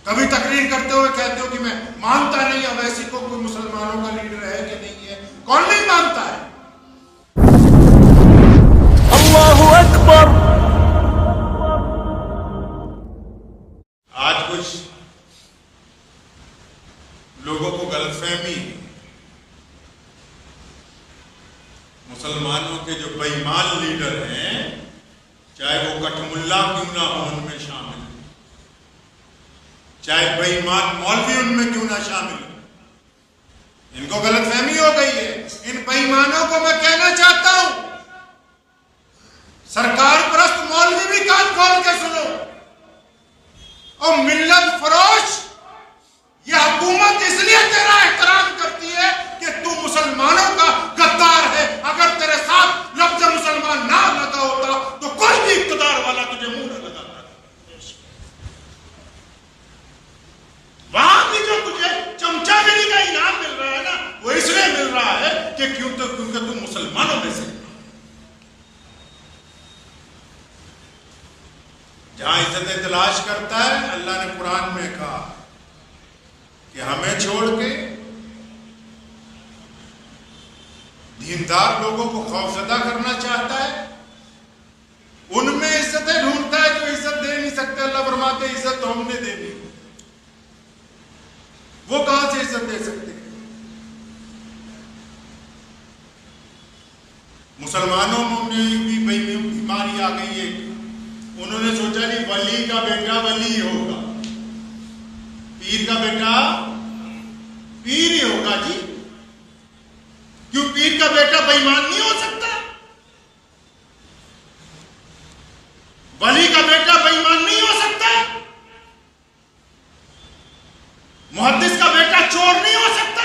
कभी तकरीर करते हुए कहते हो कि मैं मानता नहीं अवैसी को कोई मुसलमानों का लीडर है कि नहीं है। कौन नहीं मानता है? अल्लाहु अकबर। आज कुछ लोगों को गलतफहमी, मुसलमानों के जो बेईमान लीडर हैं, चाहे वो कठमुल्ला क्यों ना हो उनमें शामिल, चाहे बेईमान मौलवी उनमें क्यों ना शामिल हो, इनको गलतफहमी हो गई है। इन बेईमानों को मैं कहना चाहता हूं, सरकार परस्त मौलवी भी कान खोल के सुनो। और मिल्लत फरोश, यह हुकूमत इसलिए तेरा एहतराम करती है कि तू मुसलमानों का गद्दार है। अगर तेरे साथ लफ्ज मुसलमान ना लगा होता तो कोई भी इक़्तिदार वाला तुझे मुंह न लगाता। वहां भी जो तुझे चमचागिरी का इनाम मिल रहा है ना, वो इसलिए मिल रहा है कि क्योंकि तू मुसलमानों में से। जहां इज्जत तलाश करता है, अल्लाह ने कुरान में कहा कि हमें छोड़ के दीनदार लोगों को खौफजदा करना चाहता है, उनमें इज्जतें ढूंढता है जो इज्जत दे नहीं सकते। अल्लाह फरमाते इज्जत तो हमने देनी, वो कहां से इज्जत दे सकते? मुसलमानों में भी बीमारी आ गई है। उन्होंने सोचा नहीं वली का बेटा वली होगा, पीर का बेटा पीर ही होगा जी। क्यों पीर का बेटा बेईमान नहीं हो सकता? वली का बेटा बेईमान नहीं हो सकता? मुहद्दिस का बेटा चोर नहीं हो सकता?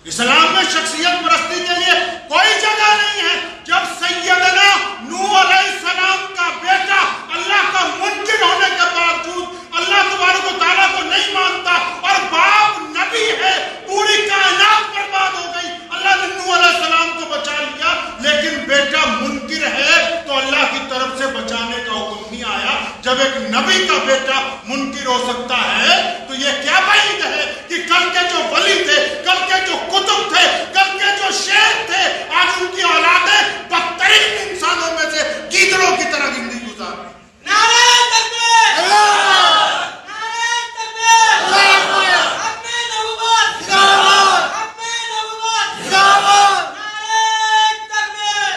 इस्लाम में शख्सियत परस्ती के लिए कोई जगह नहीं है। जब सैयदना नूह अलैहिस्सलाम का बेटा अल्लाह का मुनकिर होने के बावजूद अल्लाह तबारक व तआला को नहीं मानता और बाप नबी है, पूरी कायनात बर्बाद हो गई। अल्लाह ने नूह अलैहिस्सलाम को बचा लिया, लेकिन बेटा मुनकिर है तो अल्लाह की तरफ से बचाने का हुक्म नहीं आया। जब एक नबी का बेटा मुनकिर हो सकता है तो यह क्या बात है कि कल के जो वली थे, कल के जो कुतुब थे, कल के जो शेर थे, आज उनकी औलादें बदतरीन इंसानों में से गीदड़ों की तरह जिंदगी गुजार रही। नारे तकबीर! नारे तकबीर! अपने नबूवत जिंदाबाद! अपने नबूवत जिंदाबाद! नारे तकबीर!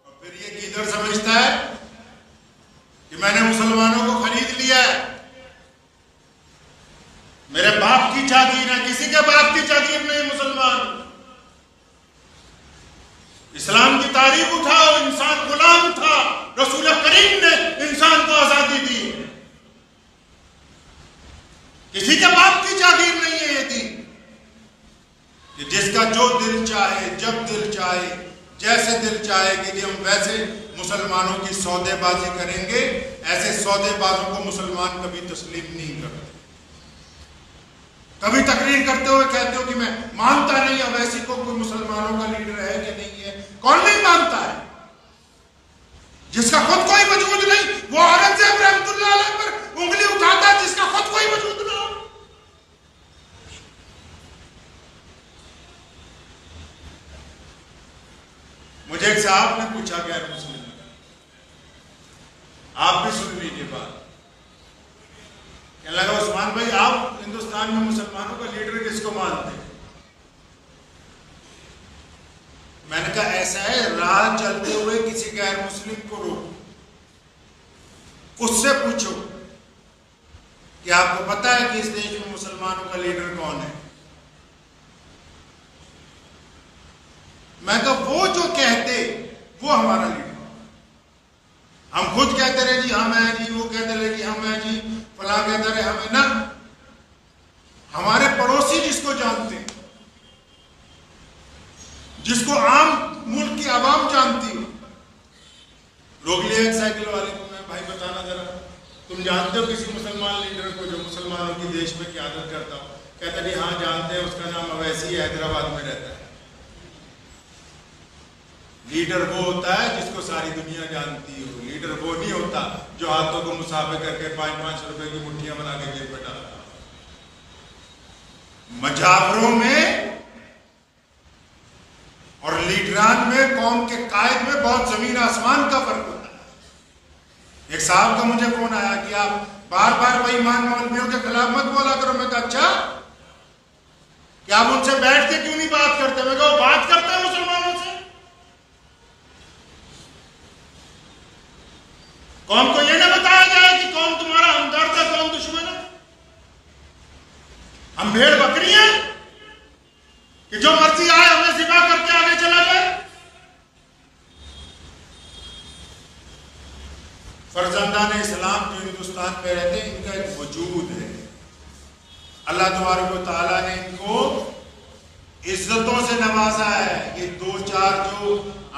और फिर ये गीदड़ समझता है कि मैंने मुसलमानों को खरीद लिया है, मेरे बाप की जागीर है, किसी के बाप की जागीर नहीं मुसलमान। इस्लाम की तारीफ उठाओ, इंसान गुलाम था, रसूल करीम ने इंसान को आजादी दी। किसी के बाप की जागीर नहीं है ये दीन, कि जिसका जो दिल चाहे, जब दिल चाहे, जैसे दिल चाहे कि हम वैसे मुसलमानों की सौदेबाजी करेंगे। ऐसे सौदेबाजों को मुसलमान कभी तस्लीम नहीं करते। कभी तकरीर करते हुए कहते हो कि मैं मानता नहीं अवैसी को कोई मुसलमानों का लीडर है कि नहीं है। कौन नहीं मानता है? जिसका खुद कोई वजूद नहीं, वो औरंगजेब रहमतुल्लाह अलैह पर उंगली उठाता है जिसका खुद कोई वजूद ना हो। मुझे एक साहब ने पूछा, गैर मुस्लिम, आप भी सुन लीजिए बात। कहने लगा उस्मान भाई, आप हिंदुस्तान में मुसलमानों का लीडर किसको मानते हैं? मैंने कहा ऐसा है, राह चलते हुए किसी गैर मुस्लिम को रोको, उससे पूछो कि आपको पता है कि इस देश में मुसलमानों का लीडर कौन है? मैं कहा वो जो कहते वो हमारा लीडर। हम खुद कहते रहे जी हम हैं जी, वो कहते रहे जी हम हैं जी, फला कहते रहे हमें ना। हमारे पड़ोसी जिसको जानते हैं, जिसको आम मुल्क की आवाम जानती हो, रोक लिया एक साइकिल वाले को, मैं भाई बताना जरा, तुम जानते हो किसी मुसलमान लीडर को जो मुसलमानों की देश में क़यादत करता हो? कहता नहीं हाँ जानते हैं, उसका नाम अवैसी हैदराबाद में रहता है। लीडर वो होता है जिसको सारी दुनिया जानती हो। लीडर वो नहीं होता जो हाथों को मुसाफे करके 5-5 रुपए की मुट्ठियां बना के जेब में डालता। मजावरों में और लीडरान में, कौम के कायद में बहुत जमीन आसमान का फर्क होता है। एक साहब का मुझे फोन आया कि आप बार बार बेईमान मौलवियों के खिलाफ मत बोला करो। मैं कहा अच्छा, क्या आप उनसे बैठ के क्यों नहीं बात करते? मैं कहा बात करते हैं मुसलमानों से। कौम को यह ना बताया जाए कि कौन तुम्हारा हमदर्द है, कौन दुश्मन है। हम भेड़ बकरी हैं कि जो मर्जी आए हमें ज़िबा करके आगे चला जाए। फर्जंदान इस्लाम जो हिंदुस्तान में रहते हैं, इनका एक वजूद है। अल्लाह तबारक व तआला ने इनको इज्जतों से नवाजा है। ये 2-4 जो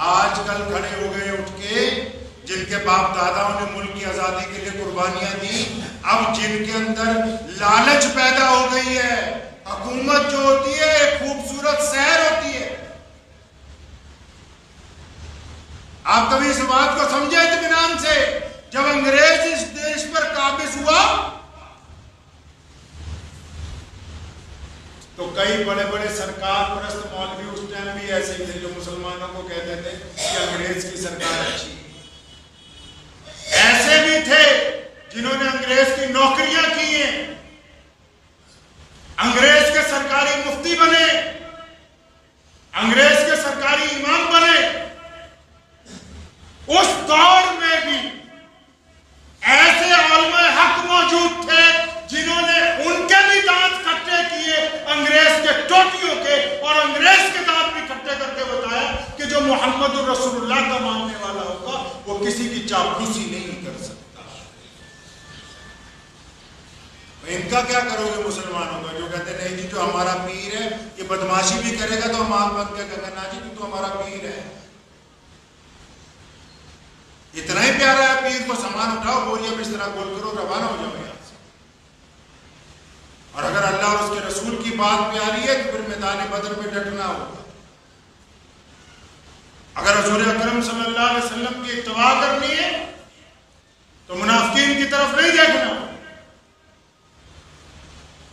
आजकल खड़े हो गए उठ के, जिनके बाप दादाओं ने मुल्क की आजादी के लिए कुर्बानियां दी, अब जिनके अंदर लालच पैदा हो गई है। हुकूमत जो होती है एक खूबसूरत शहर होती है। आप कभी इस बात को समझे इत्मीनान से? जब अंग्रेज इस देश पर काबिज हुआ तो कई बड़े बड़े सरकार परस्त मौलवी उस टाइम भी ऐसे ही थे जो मुसलमानों को कहते थे कि अंग्रेज की सरकार अच्छी है। ऐसे भी थे जिन्होंने अंग्रेज की नौकरियां की हैं, अंग्रेज के सरकारी मुफ्ती बने, अंग्रेज के सरकारी इमाम बने। उस दौर में भी ऐसे उलमाए हक मौजूद थे जिन्होंने उनके भी दांत खट्टे किए अंग्रेज के टोटियों के, और अंग्रेज के दांत भी खट्टे करके बताया कि जो मोहम्मद रसूलुल्लाह का मानने वाला होगा वो किसी की चापलूसी नहीं कर सकता। इनका क्या करोगे मुसलमानों का, जो कहते नहीं जी जो हमारा पीर है ये बदमाशी भी करेगा तो हम आंख बंद क्या करना जी, तू हमारा पीर है। इतना ही प्यारा है पीर को सामान उठाओ, बोरिया बिस्तरा गोल करो, रवाना हो जाओ यहां से। और अगर अल्लाह और उसके रसूल की बात प्यारी है तो फिर मैदान बदर में डटना होगा। अगर हुजूर अकरम सल्लल्लाहु अलैहि वसल्लम की इत्तबा करनी है तो मुनाफिकीन की तरफ नहीं देखना,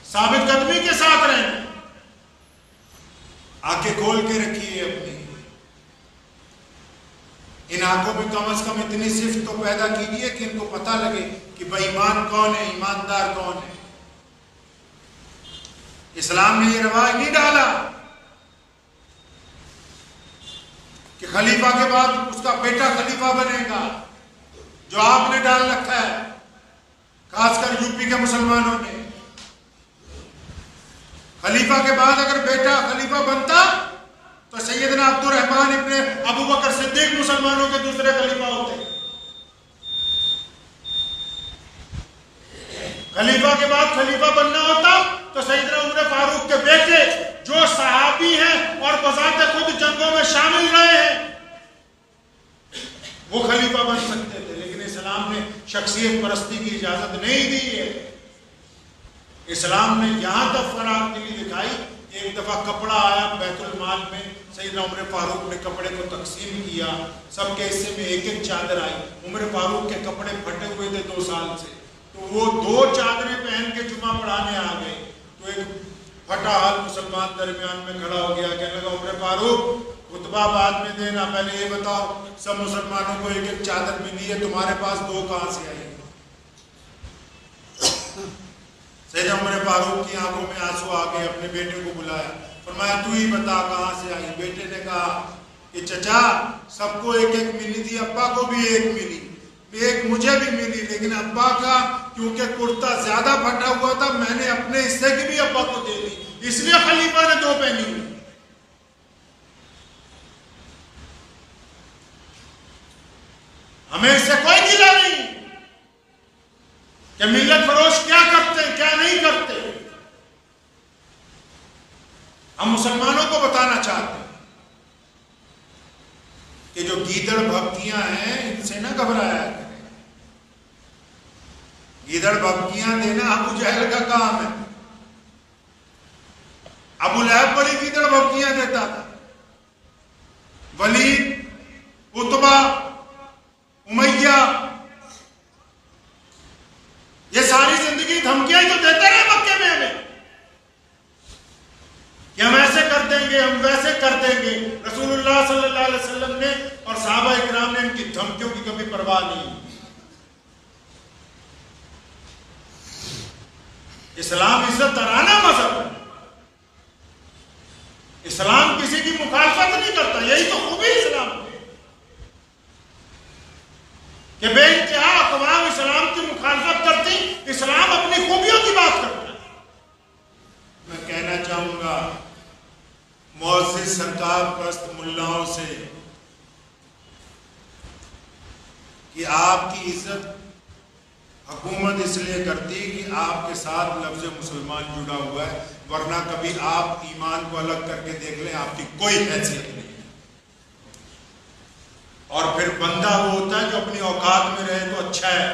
साबित कदमी के साथ रहना। आंखें खोल के रखिए अपनी। इन आंखों में कम से कम इतनी सिफ्त तो पैदा कीजिए कि इनको पता लगे कि बेईमान कौन है, ईमानदार कौन है। इस्लाम ने ये रवाज नहीं डाला कि खलीफा के बाद उसका बेटा खलीफा बनेगा, जो आपने डाल रखा है खासकर यूपी के मुसलमानों ने। खलीफा के बाद अगर बेटा खलीफा बनता तो सैयदना अब्दुर्रहमान इब्ने अबू बकर सिद्दीक मुसलमानों के दूसरे खलीफा होते। खलीफा के बाद खलीफा बनना होता तो सैयदना उमर फारूक के बेटे जो सहाबी हैं और बजाते खुद जंगों में शामिल रहे हैं वो खलीफा बन सकते थे। लेकिन इस्लाम ने शख्सियत परस्ती की इजाजत नहीं दी है। इस्लाम ने यहां तक फराखदिली दिखाई। एक दफा कपड़ा आया बैतुल माल में, सैयदना उमर फारूक ने कपड़े को तकसीम किया, सबके हिस्से में एक एक चादर आई। उमर फारूक के कपड़े फटे हुए थे 2 साल से, तो वो 2 चादरें पहन के जुमा पढ़ाने आ गए। तो एक फटा हाल मुसलमान दरमियान में खड़ा हो गया, कहने लगा उमर फारूक खुतबा बाद में देना, पहले ये बताओ सब मुसलमानों को एक एक चादर मिली है, तुम्हारे पास 2 कहां से आई? सैयदना उमर फारूक की आंखों में आंसू आ गए, अपने बेटे को बुलाया, फरमाया तू ही बता कहां से आई? बेटे ने कहा कि चचा सबको एक एक मिली थी, अब्बा को भी एक मिली, एक मुझे भी मिली, लेकिन अब्बा का क्योंकि कुर्ता ज्यादा फटा हुआ था मैंने अपने हिस्से की भी अब्बा को दे दी, इसलिए खलीफा ने 2 पहनी हुई। हमें इससे कोई गिला नहीं कि मिल्लत फरोश क्या करते हैं क्या नहीं करते। हम मुसलमानों को बताना चाहते हैं कि जो गीदड़ भक्तियां हैं इनसे ना घबराया करें। गीदड़ भक्तियां देना अबू जहल का काम है। अबू लहब बड़ी गीदड़ भक्तियां देता था, वलीद उतबा, उमैया, ये सारी जिंदगी धमकियां ही तो देते रहे मक्के में हमें कि हम ऐसे कर देंगे, हम वैसे कर देंगे। रसूलुल्लाह सल्लल्लाहु अलैहि वसल्लम ने और सहाबा इकराम ने इनकी धमकियों की कभी परवाह नहीं। इस्लाम इज्जत तराना मजहब है। इस्लाम किसी की मुखालफत नहीं करता, यही तो खूबी इस्लाम है कि बेइंतहा अक़वाम इस्लाम की मुखालफत करती, इस्लाम अपनी खूबियों की बात करता है। मैं कहना चाहूंगा मुअज़्ज़िज़ सरकार परस्त मुल्लाओं से कि आपकी इज्जत हुकूमत इसलिए करती कि आपके साथ लफ्ज़ मुसलमान जुड़ा हुआ है, वरना कभी आप ईमान को अलग करके देख लें, आपकी कोई हैसियत नहीं है। और फिर बंदा वो होता है जो अपनी औकात में रहे तो अच्छा है,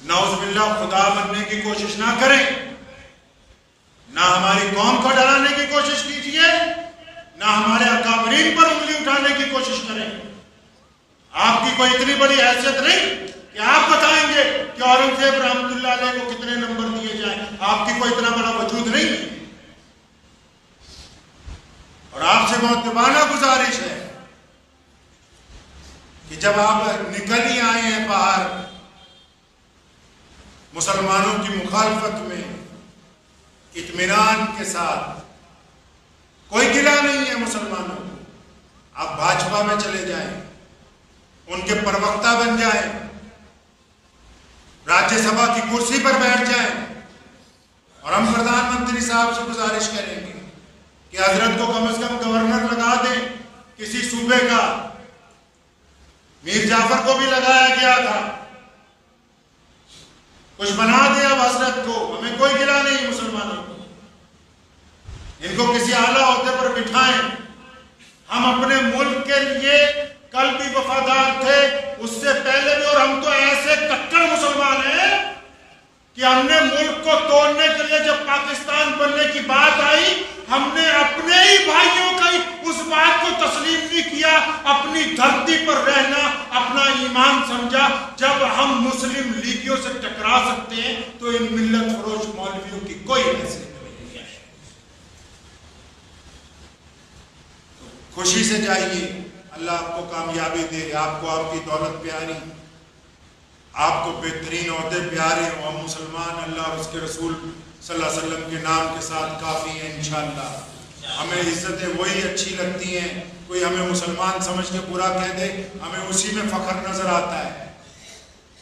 नाउज़ुबिल्लाह खुदा बनने की कोशिश ना करें, ना हमारी कौम को डराने की कोशिश कीजिए, ना हमारे अकाबरीन पर उंगली उठाने की कोशिश करें। आपकी कोई इतनी बड़ी हैसियत नहीं कि आप बताएंगे कि औरंगजेब रहमतुल्लाह अलैह को कितने नंबर दिए जाएं। आपकी कोई इतना बड़ा वजूद नहीं है। और आपसे मुअद्दबाना गुजारिश है कि जब आप निकल ही आए हैं बाहर मुसलमानों की मुखालफत में, इत्मीनान के साथ, कोई गिला नहीं है मुसलमानों को, आप भाजपा में चले जाएं, उनके प्रवक्ता बन जाएं, राज्यसभा की कुर्सी पर बैठ जाएं, और हम प्रधानमंत्री साहब से गुजारिश करेंगे कि हजरत को कम से कम गवर्नर लगा दें किसी सूबे का। मीर जाफर को भी लगाया गया था, कुछ बना दे अब हजरत को, हमें कोई गिला नहीं मुसलमानों को। इनको किसी आला ओहदे पर बिठाएं। हम अपने मुल्क के लिए कल भी वफादार थे, उससे पहले भी, और हम तो ऐसे कट्टर मुसलमान हैं कि हमने मुल्क को तोड़ने के लिए जब पाकिस्तान बनने की बात आई, हमने अपने ही भाइयों का उस बात को तस्लीम नहीं किया, अपनी धरती पर रहना अपना ईमान समझा। जब हम मुस्लिम लीगियों से टकरा सकते हैं तो इन मिल्लत फरोश मौलवियों की कोई हैसियत नहीं है। खुशी से जाइए, अल्लाह आपको कामयाबी दे, आपको आपकी दौलत प्यारी, आपको बेहतरीन ओहदे प्यारे हो। हम मुसलमान अल्लाह और उसके रसूल सल्लल्लाहु अलैहि वसल्लम के नाम के साथ काफ़ी हैं इंशाअल्लाह। हमें इज़्ज़तें वही अच्छी लगती हैं, कोई हमें मुसलमान समझ के बुरा कह दे, हमें उसी में फ़ख्र नज़र आता है।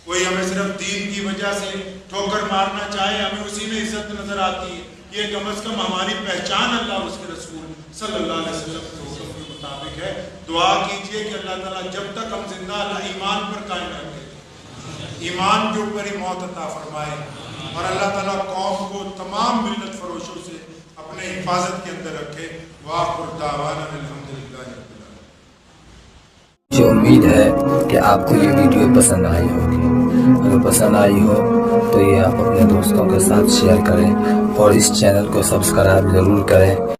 कोई हमें सिर्फ दीन की वजह से ठोकर मारना चाहे, हमें उसी में इज़्ज़त नज़र आती है। ये कम अज़ कम हमारी पहचान अल्लाह और उसके रसूल सल्लल्लाहु अलैहि वसल्लम के हुक्म के मुताबिक है। दुआ कीजिए कि अल्लाह ताला जब तक हम जिंदा अल्लाह ईमान पर कायम रखे, ईमान के ऊपर ही मौत अता फरमाए, और अल्लाह ताला कौम को तमाम मिल्लत फरोशों से अपने हिफाजत के अंदर रखे। वाखिर दावाना अल्हम्दुलिल्लाह। मुझे उम्मीद है कि आपको ये वीडियो पसंद आई होगी। अगर पसंद आई हो तो ये आप अपने दोस्तों के साथ शेयर करें और इस चैनल को सब्सक्राइब ज़रूर करें।